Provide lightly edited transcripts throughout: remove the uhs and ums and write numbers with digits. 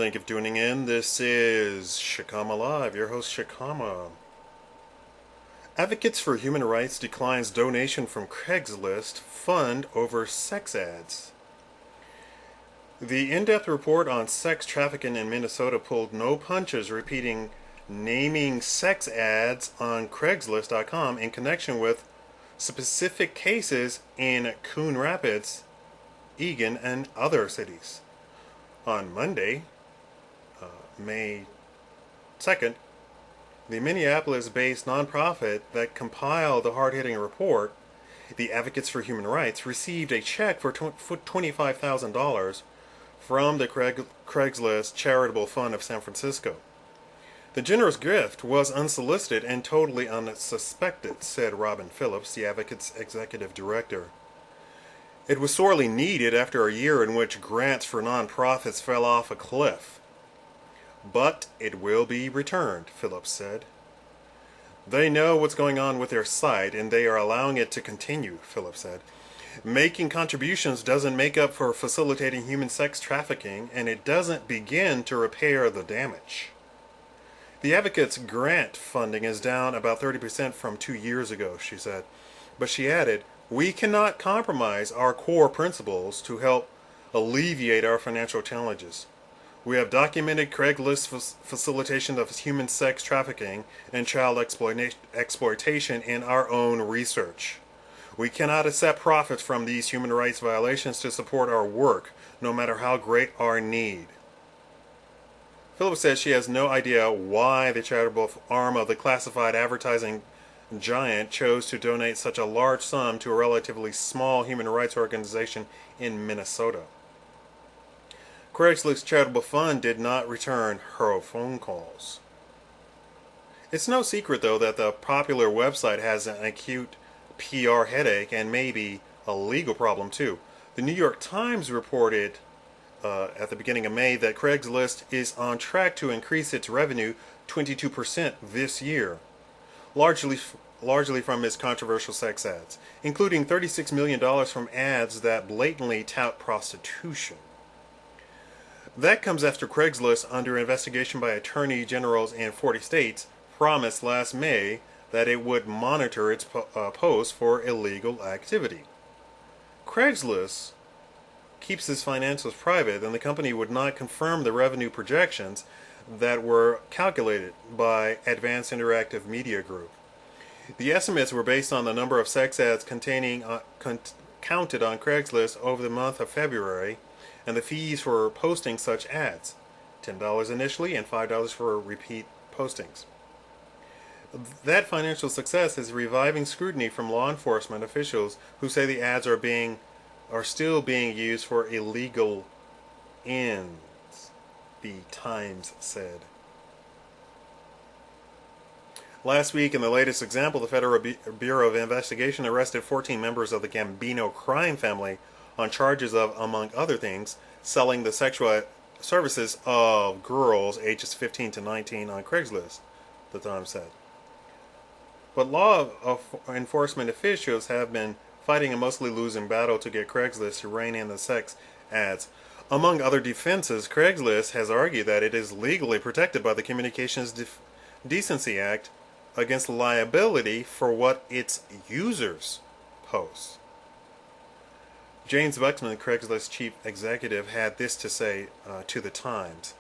Thank you for tuning in. This is Shikama Live, your host Shikama. Advocates for Human Rights declines donation from Craigslist fund over sex ads. The in-depth report on sex trafficking in Minnesota pulled no punches, repeating naming sex ads on Craigslist.com in connection with specific cases in Coon Rapids, Eagan, and other cities. On Monday, May 2nd, the Minneapolis-based nonprofit that compiled the hard-hitting report, the Advocates for Human Rights, received a check for $25,000 from the Craigslist Charitable Fund of San Francisco. The generous gift was unsolicited and totally unsuspected, said Robin Phillips, the Advocates' executive director. It was sorely needed after a year in which grants for nonprofits fell off a cliff. But it will be returned, Phillips said. They know what's going on with their site, and they are allowing it to continue, Phillips said. Making contributions doesn't make up for facilitating human sex trafficking, and it doesn't begin to repair the damage. The Advocates' grant funding is down about 30% from 2 years ago, she said. But she added, we cannot compromise our core principles to help alleviate our financial challenges. We have documented Craigslist facilitation of human sex trafficking and child exploitation in our own research. We cannot accept profits from these human rights violations to support our work, no matter how great our need. Phillips says she has no idea why the charitable arm of the classified advertising giant chose to donate such a large sum to a relatively small human rights organization in Minnesota. Craigslist Charitable Fund did not return her phone calls. It's no secret, though, that the popular website has an acute PR headache and maybe a legal problem, too. The New York Times reported at the beginning of May that Craigslist is on track to increase its revenue 22% this year, largely from its controversial sex ads, including $36 million from ads that blatantly tout prostitution. That comes after Craigslist, under investigation by attorney generals in 40 states, promised last May that it would monitor its posts for illegal activity. Craigslist keeps its financials private, and the company would not confirm the revenue projections that were calculated by Advanced Interactive Media Group. The estimates were based on the number of sex ads counted on Craigslist over the month of February, and the fees for posting such ads, $10 initially and $5 for repeat postings. That financial success is reviving scrutiny from law enforcement officials who say the ads are still being used for illegal ends, the Times said. Last week, in the latest example, the Federal Bureau of Investigation arrested 14 members of the Gambino crime family on charges of, among other things, selling the sexual services of girls ages 15 to 19 on Craigslist, the Times said. But law enforcement officials have been fighting a mostly losing battle to get Craigslist to rein in the sex ads. Among other defenses, Craigslist has argued that it is legally protected by the Communications Decency Act against liability for what its users post. James Buxman, Craigslist chief executive, had this to say to the Times.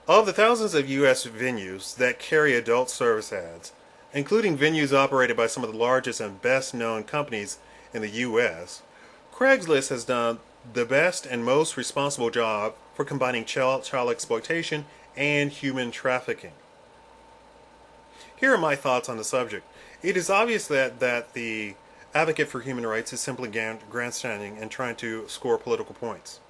Of the thousands of U.S. venues that carry adult service ads, including venues operated by some of the largest and best-known companies in the U.S., Craigslist has done the best and most responsible job for combining child exploitation and human trafficking. Here are my thoughts on the subject. It is obvious that the Advocate for Human Rights is simply grandstanding and trying to score political points.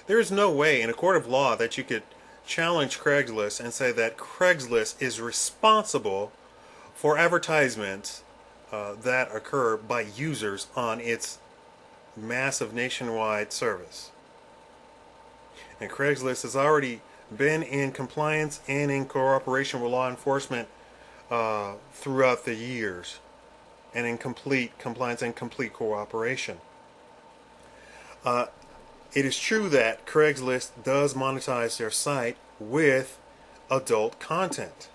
There is no way in a court of law that you could challenge Craigslist and say that Craigslist is responsible for advertisements that occur by users on its massive nationwide service. And Craigslist has already been in compliance and in cooperation with law enforcement throughout the years, and in complete compliance and complete cooperation. It is true that Craigslist does monetize their site with adult content.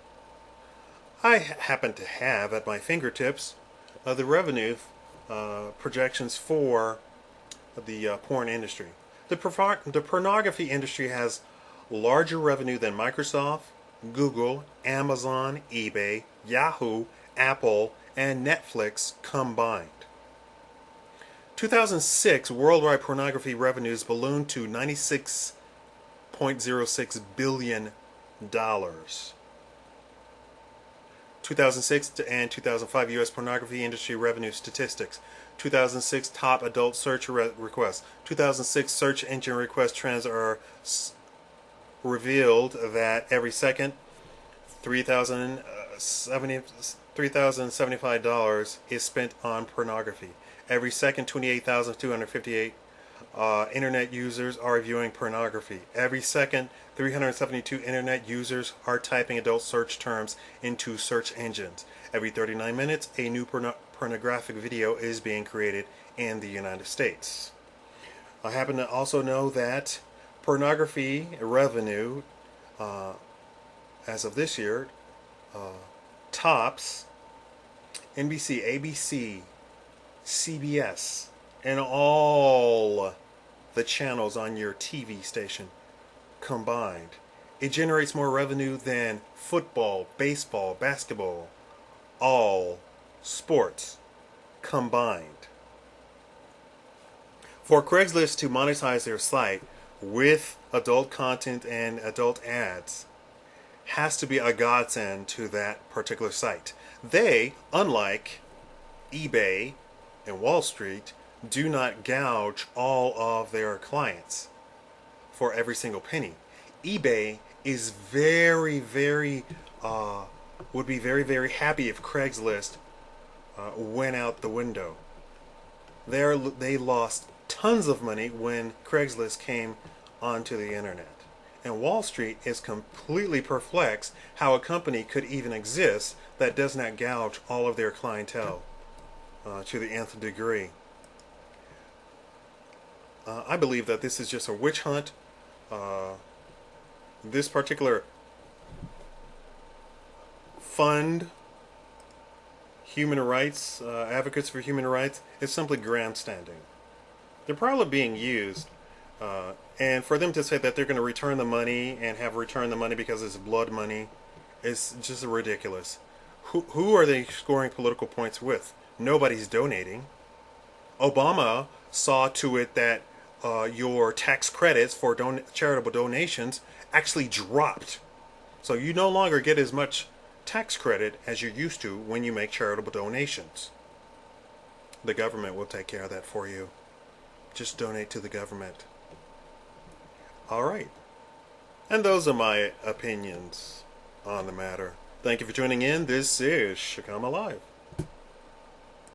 I happen to have at my fingertips the revenue projections for the porn industry. The pornography industry has larger revenue than Microsoft, Google, Amazon, eBay, Yahoo, Apple, and Netflix combined. 2006 worldwide pornography revenues ballooned to $96.06 billion. 2006 and 2005 U.S. pornography industry revenue statistics. 2006 top adult search requests. 2006 search engine request trends are revealed that every second $3,075 is spent on pornography. Every second 28,258 internet users are viewing pornography. Every second 372 internet users are typing adult search terms into search engines. Every 39 minutes a new pornographic video is being created in the United States. I happen to also know that pornography revenue as of this year tops NBC, ABC, CBS, and all the channels on your TV station combined. It generates more revenue than football, baseball, basketball, all sports combined. For Craigslist to monetize their site with adult content and adult ads has to be a godsend to that particular site. They, unlike eBay and Wall Street, do not gouge all of their clients for every single penny. eBay is would be very happy if Craigslist went out the window. They lost tons of money when Craigslist came onto the internet. And Wall Street is completely perplexed how a company could even exist that does not gouge all of their clientele to the nth degree. I believe that this is just a witch hunt. This particular fund, human rights, advocates for human rights, is simply grandstanding. They're probably being used. And for them to say that they're going to return the money and have returned the money because it's blood money is just ridiculous. Who are they scoring political points with? Nobody's donating. Obama saw to it that your tax credits for charitable donations actually dropped. So you no longer get as much tax credit as you used to when you make charitable donations. The government will take care of that for you. Just donate to the government. All right. And those are my opinions on the matter. Thank you for tuning in. This is Shakama Live.